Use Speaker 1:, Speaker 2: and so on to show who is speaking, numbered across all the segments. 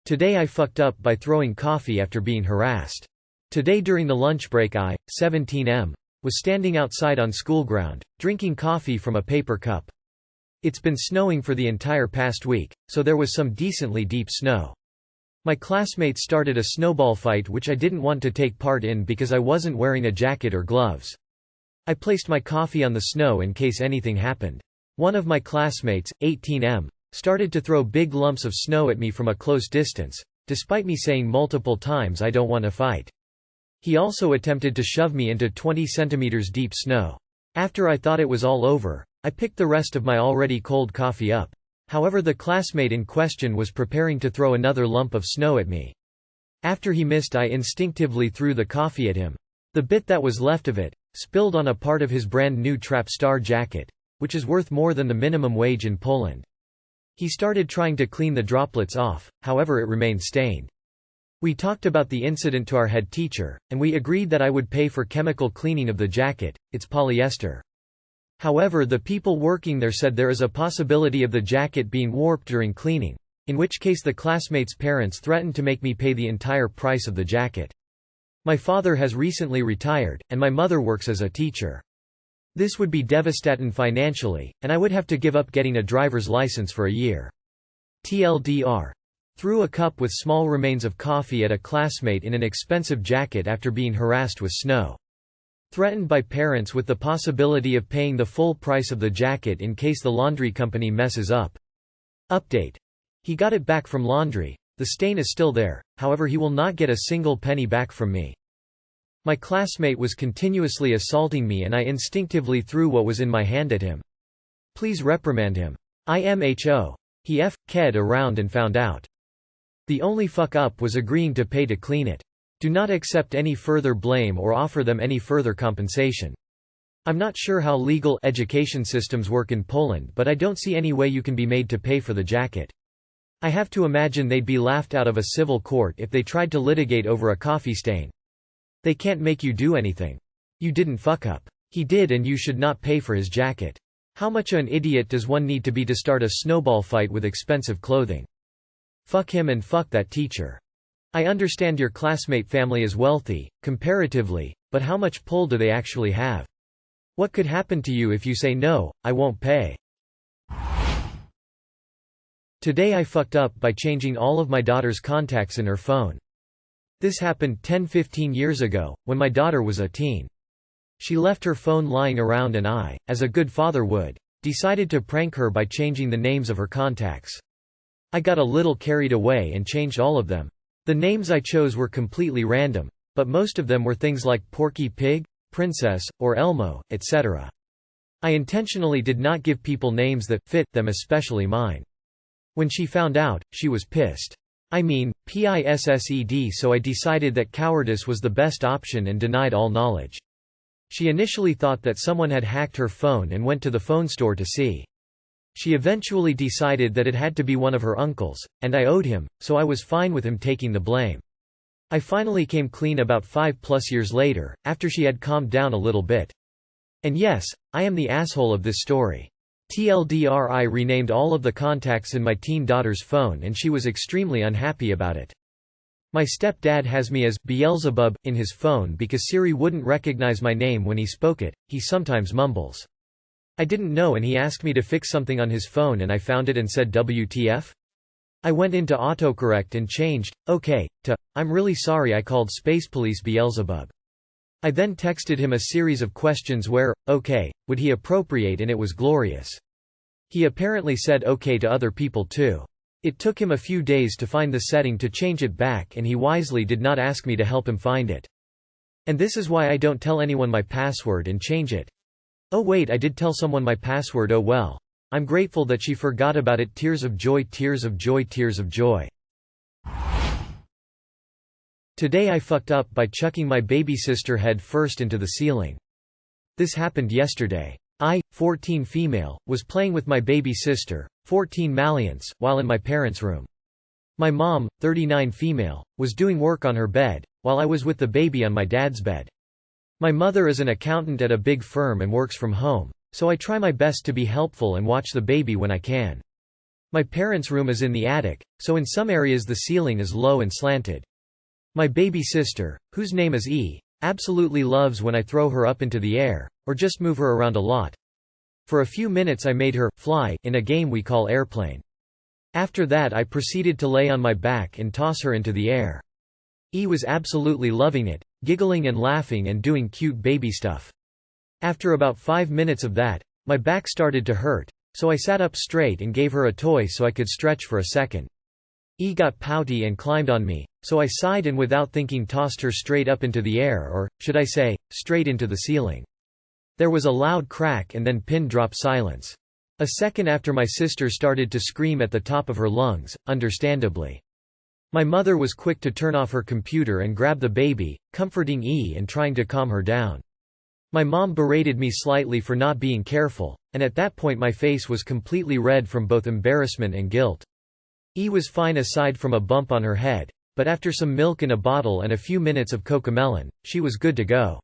Speaker 1: Today I fucked up by throwing coffee after being harassed. Today during the lunch break I, 17M, was standing outside on school ground, drinking coffee from a paper cup. It's been snowing for the entire past week, so there was some decently deep snow. My classmates started a snowball fight which I didn't want to take part in because I wasn't wearing a jacket or gloves. I placed my coffee on the snow in case anything happened. One of my classmates, 18M, started to throw big lumps of snow at me from a close distance, despite me saying multiple times I don't want to fight. He also attempted to shove me into 20 centimeters deep snow. After I thought it was all over, I picked the rest of my already cold coffee up. However, the classmate in question was preparing to throw another lump of snow at me. After he missed, I instinctively threw the coffee at him. The bit that was left of it spilled on a part of his brand new Trap Star jacket, which is worth more than the minimum wage in Poland. He started trying to clean the droplets off, however it remained stained. We talked about the incident to our head teacher, and we agreed that I would pay for chemical cleaning of the jacket. It's polyester. However, the people working there said there is a possibility of the jacket being warped during cleaning, in which case the classmates' parents threatened to make me pay the entire price of the jacket. My father has recently retired, and my mother works as a teacher. This would be devastating financially, and I would have to give up getting a driver's license for a year. TLDR. Threw a cup with small remains of coffee at a classmate in an expensive jacket after being harassed with snow. Threatened by parents with the possibility of paying the full price of the jacket in case the laundry company messes up. Update. He got it back from laundry. The stain is still there, however he will not get a single penny back from me. My classmate was continuously assaulting me and I instinctively threw what was in my hand at him. Please reprimand him. IMHO. He K'd around and found out. The only fuck up was agreeing to pay to clean it. Do not accept any further blame or offer them any further compensation. I'm not sure how legal education systems work in Poland, but I don't see any way you can be made to pay for the jacket. I have to imagine they'd be laughed out of a civil court if they tried to litigate over a coffee stain. They can't make you do anything. You didn't fuck up. He did, and you should not pay for his jacket. How much of an idiot does one need to be to start a snowball fight with expensive clothing? Fuck him and fuck that teacher. I understand your classmate family is wealthy, comparatively, but how much pull do they actually have? What could happen to you if you say no, I won't pay? Today I fucked up by changing all of my daughter's contacts in her phone. This happened 10–15 years ago, when my daughter was a teen. She left her phone lying around and I, as a good father would, decided to prank her by changing the names of her contacts. I got a little carried away and changed all of them. The names I chose were completely random, but most of them were things like Porky Pig, Princess, or Elmo, etc. I intentionally did not give people names that fit them, especially mine. When she found out, she was pissed. I mean, pissed, so I decided that cowardice was the best option and denied all knowledge. She initially thought that someone had hacked her phone and went to the phone store to see. She eventually decided that it had to be one of her uncles, and I owed him, so I was fine with him taking the blame. I finally came clean about 5+ years later, after she had calmed down a little bit. And yes, I am the asshole of this story. TLDR, I renamed all of the contacts in my teen daughter's phone and she was extremely unhappy about it. My stepdad has me as Beelzebub in his phone because Siri wouldn't recognize my name when he spoke it, he sometimes mumbles. I didn't know and he asked me to fix something on his phone and I found it and said WTF? I went into autocorrect and changed, okay, to, I'm really sorry I called Space Police Beelzebub. I then texted him a series of questions where, okay, would he appropriate, and it was glorious. He apparently said okay to other people too. It took him a few days to find the setting to change it back and he wisely did not ask me to help him find it. And this is why I don't tell anyone my password and change it. Oh wait, I did tell someone my password, oh well. I'm grateful that she forgot about it. Tears of joy, tears of joy, tears of joy. Today I fucked up by chucking my baby sister head first into the ceiling. This happened yesterday. I, 14 female, was playing with my baby sister, 14 mallions, while in my parents' room. My mom, 39 female, was doing work on her bed, while I was with the baby on my dad's bed. My mother is an accountant at a big firm and works from home, so I try my best to be helpful and watch the baby when I can. My parents' room is in the attic, so in some areas the ceiling is low and slanted. My baby sister, whose name is E, absolutely loves when I throw her up into the air, or just move her around a lot. For a few minutes I made her fly in a game we call airplane. After that I proceeded to lay on my back and toss her into the air. E was absolutely loving it, giggling and laughing and doing cute baby stuff. After about 5 minutes of that, my back started to hurt, so I sat up straight and gave her a toy so I could stretch for a second. E got pouty and climbed on me, so I sighed and without thinking tossed her straight up into the air, or, should I say, straight into the ceiling. There was a loud crack and then pin drop silence. A second after my sister started to scream at the top of her lungs, understandably. My mother was quick to turn off her computer and grab the baby, comforting E and trying to calm her down. My mom berated me slightly for not being careful, and at that point my face was completely red from both embarrassment and guilt. E was fine aside from a bump on her head, but after some milk in a bottle and a few minutes of Cocomelon, she was good to go.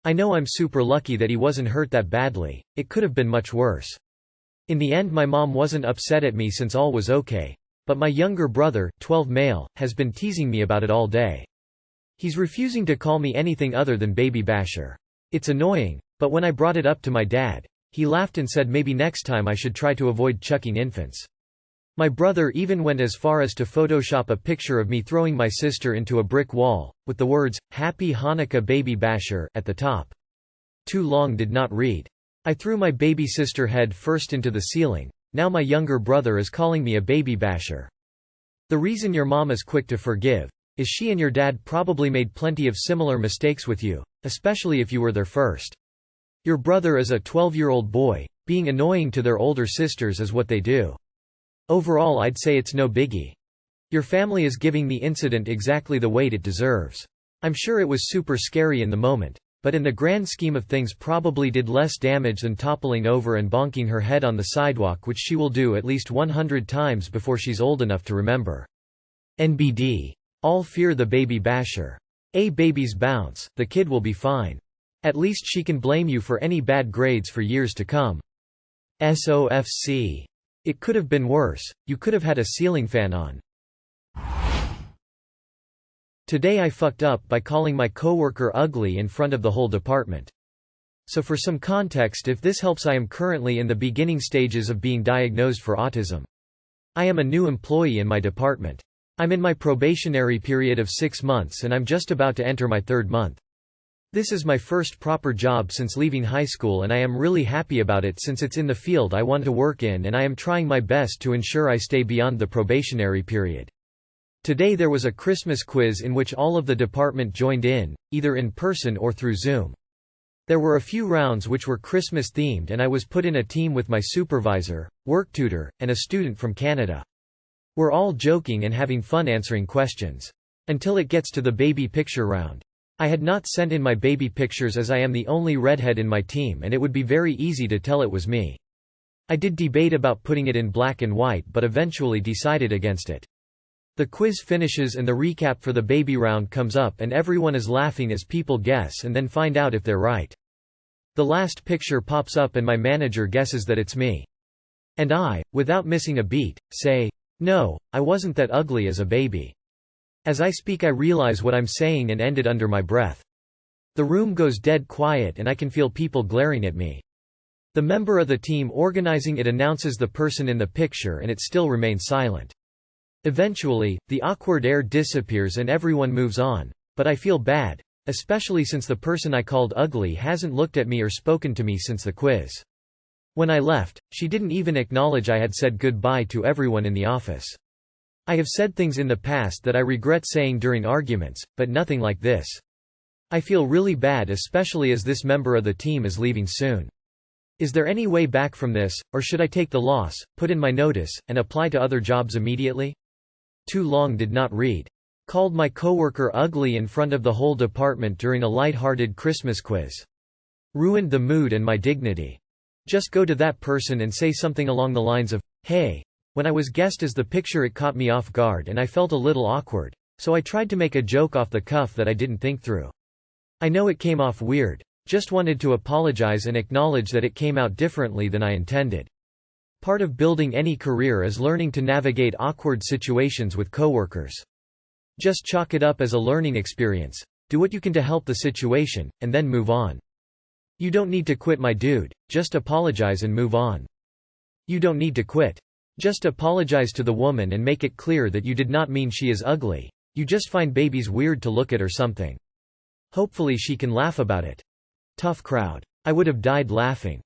Speaker 1: I know I'm super lucky that he wasn't hurt that badly, it could have been much worse. In the end my mom wasn't upset at me since all was okay. But my younger brother, 12 male, has been teasing me about it all day. He's refusing to call me anything other than baby basher. It's annoying, but when I brought it up to my dad, he laughed and said maybe next time I should try to avoid chucking infants. My brother even went as far as to Photoshop a picture of me throwing my sister into a brick wall, with the words, "Happy Hanukkah Baby Basher" at the top. Too long did not read. I threw my baby sister head first into the ceiling. Now my younger brother is calling me a baby basher. The reason your mom is quick to forgive is she and your dad probably made plenty of similar mistakes with you, especially if you were their first. Your brother is a 12-year-old boy, being annoying to their older sisters is what they do. Overall I'd say it's no biggie. Your family is giving the incident exactly the weight it deserves. I'm sure it was super scary in the moment, but in the grand scheme of things probably did less damage than toppling over and bonking her head on the sidewalk, which she will do at least 100 times before she's old enough to remember. NBD. All fear the baby basher. A babies bounce, the kid will be fine. At least she can blame you for any bad grades for years to come. SOFC. It could have been worse, you could have had a ceiling fan on. Today I fucked up by calling my coworker ugly in front of the whole department. So for some context, if this helps, I am currently in the beginning stages of being diagnosed for autism. I am a new employee in my department. I'm in my probationary period of 6 months and I'm just about to enter my 3rd month. This is my first proper job since leaving high school and I am really happy about it since it's in the field I want to work in and I am trying my best to ensure I stay beyond the probationary period. Today there was a Christmas quiz in which all of the department joined in, either in person or through Zoom. There were a few rounds which were Christmas themed and I was put in a team with my supervisor, work tutor, and a student from Canada. We're all joking and having fun answering questions. Until it gets to the baby picture round. I had not sent in my baby pictures as I am the only redhead in my team and it would be very easy to tell it was me. I did debate about putting it in black and white but eventually decided against it. The quiz finishes and the recap for the baby round comes up and everyone is laughing as people guess and then find out if they're right. The last picture pops up and my manager guesses that it's me. And I, without missing a beat, say, "No, I wasn't that ugly as a baby." As I speak I realize what I'm saying and end it under my breath. The room goes dead quiet and I can feel people glaring at me. The member of the team organizing it announces the person in the picture and it still remains silent. Eventually, the awkward air disappears and everyone moves on, but I feel bad, especially since the person I called ugly hasn't looked at me or spoken to me since the quiz. When I left, she didn't even acknowledge I had said goodbye to everyone in the office. I have said things in the past that I regret saying during arguments, but nothing like this. I feel really bad, especially as this member of the team is leaving soon. Is there any way back from this, or should I take the loss, put in my notice, and apply to other jobs immediately? Too long did not read. Called my coworker ugly in front of the whole department during a light-hearted Christmas quiz. Ruined the mood and my dignity. Just go to that person and say something along the lines of, "Hey." When I was guessed as the picture it caught me off guard and I felt a little awkward, so I tried to make a joke off the cuff that I didn't think through. I know it came off weird. Just wanted to apologize and acknowledge that it came out differently than I intended. Part of building any career is learning to navigate awkward situations with coworkers. Just chalk it up as a learning experience. Do what you can to help the situation, and then move on. You don't need to quit, my dude, just apologize and move on. You don't need to quit. Just apologize to the woman and make it clear that you did not mean she is ugly. You just find babies weird to look at or something. Hopefully she can laugh about it. Tough crowd. I would have died laughing.